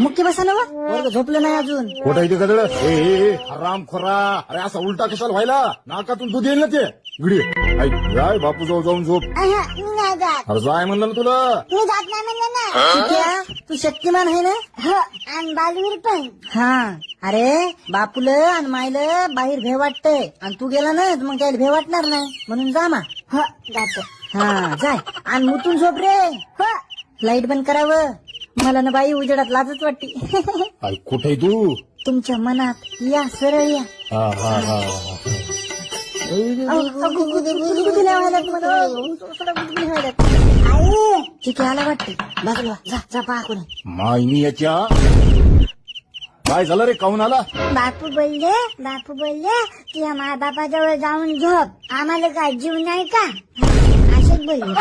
मुख्य बसा ना वर्ग झोपलं नाही अजून. खोटा इथे कदळ राम खोरा. अरे असा उलटा कशाला व्हायला? नाकातून दूध येईल ना ते. इकडे जाय बापू जाऊ जाऊन झोप. मी नाही जात. अरे जाय म्हणलं ना तुला. मी जात नाही म्हणलं ना. ठीक तू शक्तिमान आहे ना. हो आणि बालवीर पण. हा अरे बापूलं आणि मायलं बाहेर भे वाटतंय आणि तू गेला ना मग त्याला भे वाटणार नाही म्हणून जा मा. हो जातो. हा जाय आणि मुतून झोप रे. हो लाईट बंद करावं. मला ना बाई उजेडात लाजच वाटते. आई कुठे तू? तुमच्या मनात या सरळ या. हा हा हा ठीक आहे आला वाटते. बाजूला जा जा पहा कोणी. मायनी याच्या काय झालं रे? काहून आला? बापू बोलले की माझ्या बापाजवळ जाऊन झोप. आम्हाला काय जीव नाही का? असंच बोलले.